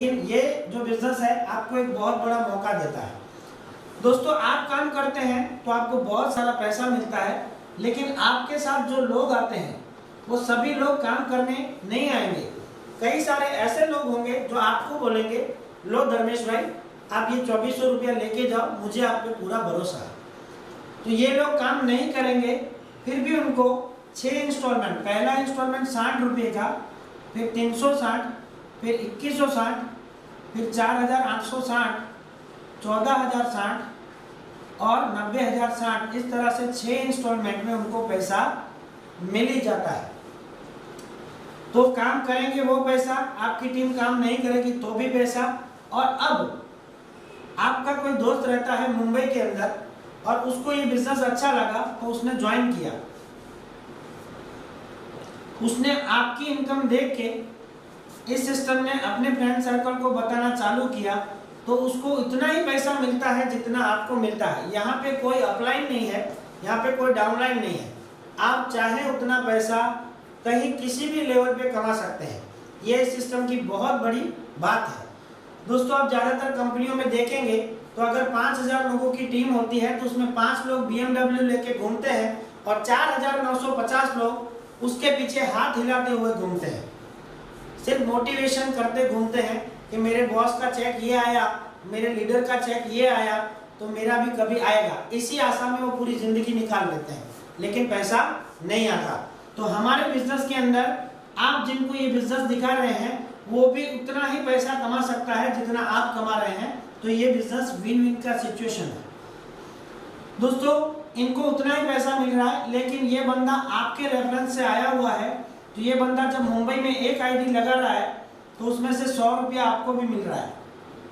लेकिन ये जो बिजनेस है आपको एक बहुत बड़ा मौका देता है। दोस्तों, आप काम करते हैं तो आपको बहुत सारा पैसा मिलता है, लेकिन आपके साथ जो लोग आते हैं वो सभी लोग काम करने नहीं आएंगे। कई सारे ऐसे लोग होंगे जो आपको बोलेंगे, लो धर्मेश भाई, आप ये 2400 रुपया लेके जाओ, मुझे आप पे पूरा भरोसा है। तो ये लोग काम नहीं करेंगे, फिर भी उनको 6 इंस्टॉलमेंट, पहला इंस्टॉलमेंट 60 रुपये का, फिर 360, फिर 2160, फिर 4860, 14060 और 90060, इस तरह से 6 इंस्टॉलमेंट में उनको पैसा मिल ही जाता है। तो काम करेंगे वो पैसा, आपकी टीम काम नहीं करेगी तो भी पैसा। और अब आपका कोई दोस्त रहता है मुंबई के अंदर और उसको ये बिजनेस अच्छा लगा तो उसने ज्वाइन किया, उसने आपकी इनकम देख के इस सिस्टम ने अपने फ्रेंड सर्कल को बताना चालू किया, तो उसको इतना ही पैसा मिलता है जितना आपको मिलता है। यहाँ पे कोई अपलाइन नहीं है, यहाँ पे कोई डाउनलाइन नहीं है। आप चाहे उतना पैसा कहीं किसी भी लेवल पे कमा सकते हैं। ये सिस्टम की बहुत बड़ी बात है। दोस्तों, आप ज़्यादातर कंपनियों में देखेंगे तो अगर 5000 लोगों की टीम होती है तो उसमें 5 लोग BMW लेके घूमते हैं और 4950 लोग उसके पीछे हाथ हिलाते हुए घूमते हैं, सिर्फ मोटिवेशन करते घूमते हैं कि मेरे बॉस का चेक ये आया, मेरे लीडर का चेक ये आया तो मेरा भी कभी आएगा। इसी आशा में वो पूरी जिंदगी निकाल लेते हैं, लेकिन पैसा नहीं आता। तो हमारे बिजनेस के अंदर आप जिनको ये बिजनेस दिखा रहे हैं वो भी उतना ही पैसा कमा सकता है जितना आप कमा रहे हैं। तो ये बिजनेस विन विन का सिचुएशन है। दोस्तों, इनको उतना ही पैसा मिल रहा है, लेकिन ये बंदा आपके रेफरेंस से आया हुआ है। तो ये बंदा जब मुंबई में एक आईडी लगा रहा है तो उसमें से 100 रुपया आपको भी मिल रहा है।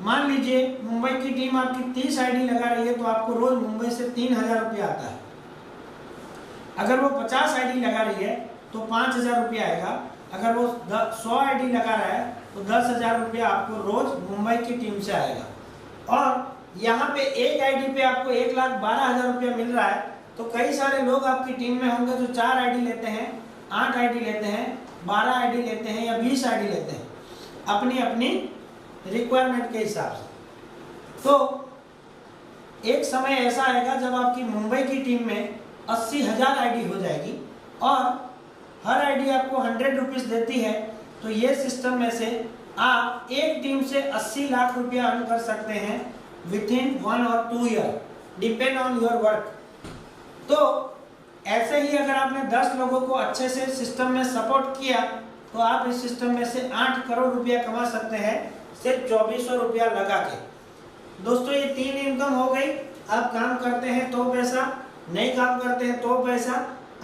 मान लीजिए मुंबई की टीम आपकी 30 आईडी लगा रही है तो आपको रोज मुंबई से 3000 रुपया आता है। अगर वो 50 आईडी लगा रही है तो 5000 रुपया आएगा। अगर वो 100 आईडी लगा रहा है तो 10,000 रुपया आपको रोज मुंबई की टीम से आएगा। और यहाँ पे एक आईडी पे आपको 1,12,000 रुपया मिल रहा है। तो कई सारे लोग आपकी टीम में होंगे जो 4 आईडी लेते हैं, 8 आईडी लेते हैं, 12 आईडी लेते हैं या 20 आईडी लेते हैं, अपनी अपनी रिक्वायरमेंट के हिसाब से। तो एक समय ऐसा आएगा जब आपकी मुंबई की टीम में 80,000 आईडी हो जाएगी और हर आईडी आपको 100 रुपीज देती है। तो ये सिस्टम में से आप एक टीम से 80 लाख रुपया अर्न कर सकते हैं विद इन 1 और 2 year, depend on your work. तो ऐसे ही अगर आपने 10 लोगों को अच्छे से सिस्टम में सपोर्ट किया तो आप इस सिस्टम में से 8 करोड़ रुपया कमा सकते हैं सिर्फ 2400 रुपया लगा के। दोस्तों, ये 3 इनकम हो गई। आप काम करते हैं तो पैसा, नहीं काम करते हैं तो पैसा,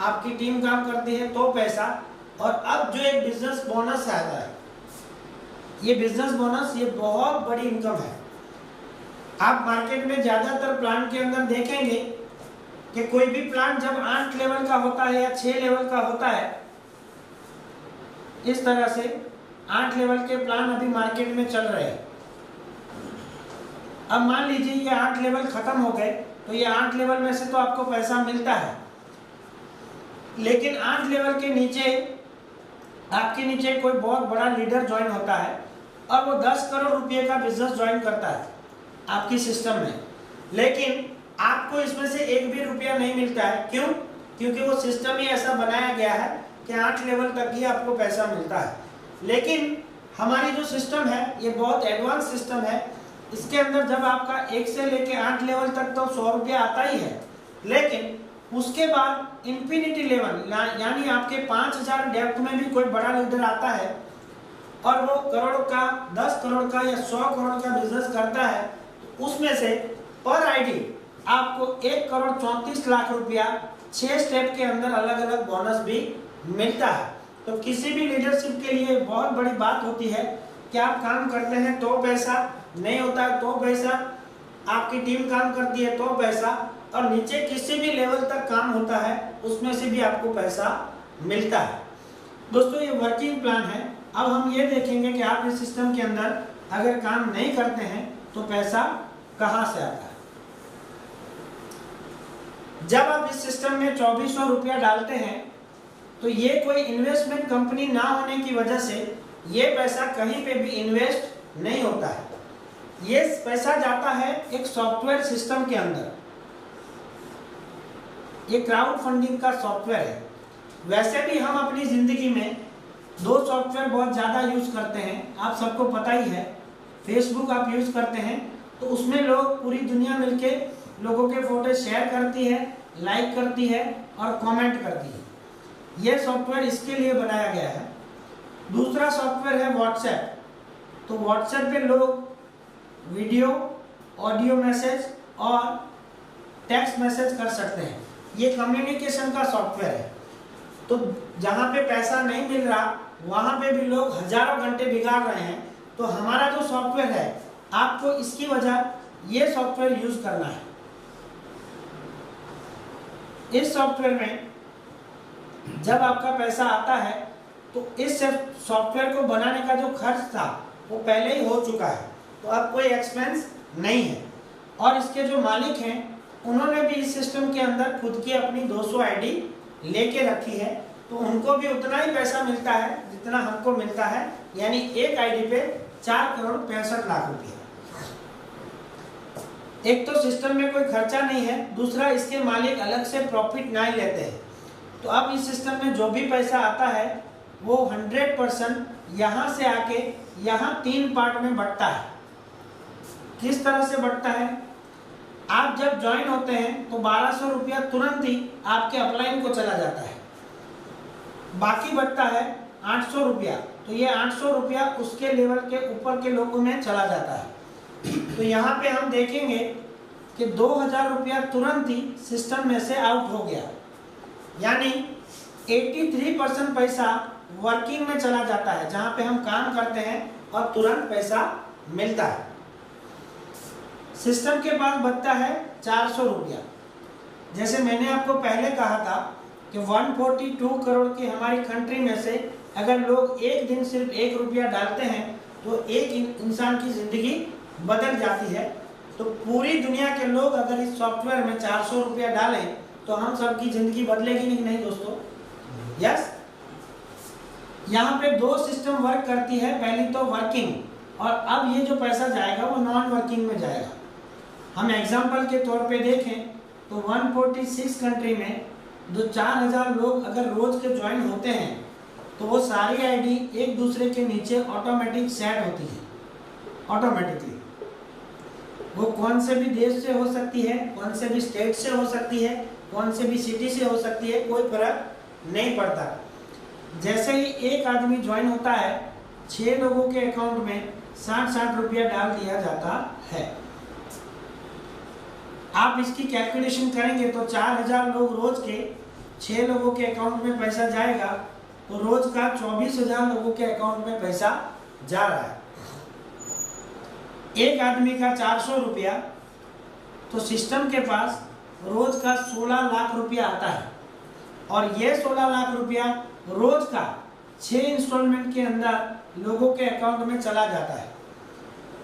आपकी टीम काम करती है तो पैसा। और अब जो एक बिजनेस बोनस आता है, ये बिजनेस बोनस ये बहुत बड़ी इनकम है। आप मार्केट में ज्यादातर प्लांट के अंदर देखेंगे कि कोई भी प्लांट जब 8 लेवल का होता है या 6 लेवल का होता है, इस तरह से 8 लेवल के प्लान अभी मार्केट में चल रहे हैं। अब मान लीजिए ये 8 लेवल खत्म हो गए तो ये 8 लेवल में से तो आपको पैसा मिलता है, लेकिन 8 लेवल के नीचे आपके नीचे कोई बहुत बड़ा लीडर ज्वाइन होता है और वो 10 करोड़ रुपए का बिजनेस ज्वाइन करता है आपकी सिस्टम में, लेकिन आपको इसमें से एक भी रुपया नहीं मिलता है। क्यों? क्योंकि वो सिस्टम ही ऐसा बनाया गया है कि 8 लेवल तक ही आपको पैसा मिलता है। लेकिन हमारी जो सिस्टम है ये बहुत एडवांस सिस्टम है। इसके अंदर जब आपका 1 से लेके 8 लेवल तक तो 100 रुपया आता ही है, लेकिन उसके बाद इंफिनिटी लेवल यानी आपके 5000 डेप्थ में भी कोई बड़ा लीडर आता है और वो करोड़ का, 10 करोड़ का या 100 करोड़ का बिजनेस करता है, तो उसमें से पर आईडी आपको 1 करोड़ 34 लाख रुपया 6 स्टेप के अंदर अलग अलग बोनस भी मिलता है। तो किसी भी लीडरशिप के लिए बहुत बड़ी बात होती है कि आप काम करते हैं तो पैसा, नहीं होता है तो पैसा, आपकी टीम काम करती है तो पैसा, और नीचे किसी भी लेवल तक काम होता है उसमें से भी आपको पैसा मिलता है। दोस्तों, ये वर्किंग प्लान है। अब हम ये देखेंगे कि आप इस सिस्टम के अंदर अगर काम नहीं करते हैं तो पैसा कहां से आता है। जब आप इस सिस्टम में 2400 रुपया डालते हैं तो ये कोई इन्वेस्टमेंट कंपनी ना होने की वजह से ये पैसा कहीं पे भी इन्वेस्ट नहीं होता है। ये पैसा जाता है एक सॉफ्टवेयर सिस्टम के अंदर। ये क्राउड फंडिंग का सॉफ्टवेयर है। वैसे भी हम अपनी जिंदगी में दो सॉफ्टवेयर बहुत ज़्यादा यूज़ करते हैं, आप सबको पता ही है। फेसबुक आप यूज़ करते हैं तो उसमें लोग पूरी दुनिया मिलके लोगों के फोटो शेयर करती है, लाइक करती है और कमेंट करती है। यह सॉफ्टवेयर इसके लिए बनाया गया है। दूसरा सॉफ्टवेयर है व्हाट्सएप। तो व्हाट्सएप पे लोग वीडियो, ऑडियो मैसेज और टेक्स्ट मैसेज कर सकते हैं। ये कम्युनिकेशन का सॉफ्टवेयर है। तो जहाँ पे पैसा नहीं मिल रहा वहाँ पे भी लोग हजारों घंटे बिगाड़ रहे हैं। तो हमारा जो सॉफ्टवेयर है, आपको इसकी वजह ये सॉफ्टवेयर यूज करना है। इस सॉफ्टवेयर में जब आपका पैसा आता है तो इस सॉफ्टवेयर को बनाने का जो खर्च था वो पहले ही हो चुका है, तो अब कोई एक्सपेंस नहीं है। और इसके जो मालिक हैं उन्होंने भी इस सिस्टम के अंदर खुद की अपनी 200 आईडी लेके रखी है, तो उनको भी उतना ही पैसा मिलता है जितना हमको मिलता है, यानी एक आईडी पे 4 करोड़ 65 लाख रुपया। एक तो सिस्टम में कोई खर्चा नहीं है, दूसरा इसके मालिक अलग से प्रॉफिट नहीं लेते हैं। तो अब इस सिस्टम में जो भी पैसा आता है वो 100% यहाँ से आके यहाँ 3 पार्ट में बंटता है। किस तरह से बंटता है? आप जब ज्वाइन होते हैं तो 1200 रुपया तुरंत ही आपके अपलाइन को चला जाता है। बाकी बचता है 800 रुपया। तो ये 800 रुपया उसके लेवल के ऊपर के लोगों में चला जाता है। तो यहाँ पे हम देखेंगे कि 2000 रुपया तुरंत ही सिस्टम में से आउट हो गया, यानी 83% पैसा वर्किंग में चला जाता है, जहाँ पे हम काम करते हैं और तुरंत पैसा मिलता है। सिस्टम के पास बचता है 400 रुपया। जैसे मैंने आपको पहले कहा था कि 142 करोड़ की हमारी कंट्री में से अगर लोग एक दिन सिर्फ 1 रुपया डालते हैं तो एक इंसान की जिंदगी बदल जाती है। तो पूरी दुनिया के लोग अगर इस सॉफ्टवेयर में 400 रुपया डालें तो हम सबकी जिंदगी बदलेगी कि नहीं दोस्तों? यस। यहाँ पे 2 सिस्टम वर्क करती है। पहली तो वर्किंग, और अब ये जो पैसा जाएगा वो नॉन वर्किंग में जाएगा। हम एग्जाम्पल के तौर पे देखें तो 146 कंट्री में जो 4000 लोग अगर रोज के ज्वाइन होते हैं तो वो सारी आईडी एक दूसरे के नीचे ऑटोमेटिक सेट होती है, ऑटोमेटिकली। वो कौन से भी देश से हो सकती है, कौन से भी स्टेट से हो सकती है, कौन से भी सिटी से हो सकती है, कोई फर्क नहीं पड़ता। जैसे ही एक आदमी ज्वाइन होता है 6 लोगों के अकाउंट में 60-60 रुपया डाल दिया जाता है। आप इसकी कैलकुलेशन करेंगे तो 4000 लोग रोज के 6 लोगों के अकाउंट में पैसा जाएगा, तो रोज का 24,000 लोगों के अकाउंट में पैसा जा रहा है। एक आदमी का 400 रुपया, तो सिस्टम के पास रोज का 16 लाख रुपया आता है। और ये 16 लाख रुपया रोज का 6 इंस्टॉलमेंट के अंदर लोगों के अकाउंट में चला जाता है।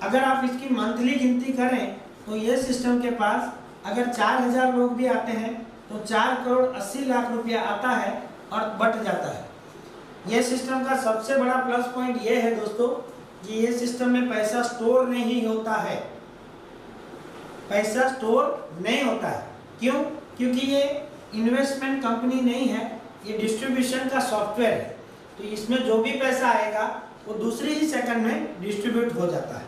अगर आप इसकी मंथली गिनती करें तो ये सिस्टम के पास अगर 4000 लोग भी आते हैं तो 4 करोड़ 80 लाख रुपया आता है और बट जाता है। ये सिस्टम का सबसे बड़ा प्लस पॉइंट ये है दोस्तों कि ये सिस्टम में पैसा स्टोर नहीं होता है। पैसा स्टोर नहीं होता है। क्यों? क्योंकि ये इन्वेस्टमेंट कंपनी नहीं है, ये डिस्ट्रीब्यूशन का सॉफ्टवेयर है। तो इसमें जो भी पैसा आएगा वो दूसरी ही सेकंड में डिस्ट्रीब्यूट हो जाता है।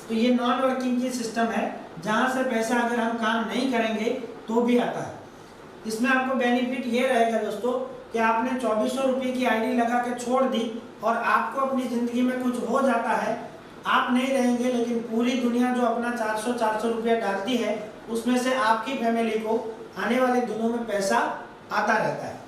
तो ये नॉन वर्किंग की सिस्टम है, जहाँ से पैसा अगर हम काम नहीं करेंगे तो भी आता है। इसमें आपको बेनिफिट ये रहेगा दोस्तों कि आपने 2400 रुपये की आईडी लगा के छोड़ दी और आपको अपनी ज़िंदगी में कुछ हो जाता है, आप नहीं रहेंगे, लेकिन पूरी दुनिया जो अपना 400 रुपया डालती है उसमें से आपकी फैमिली को आने वाले दिनों में पैसा आता रहता है।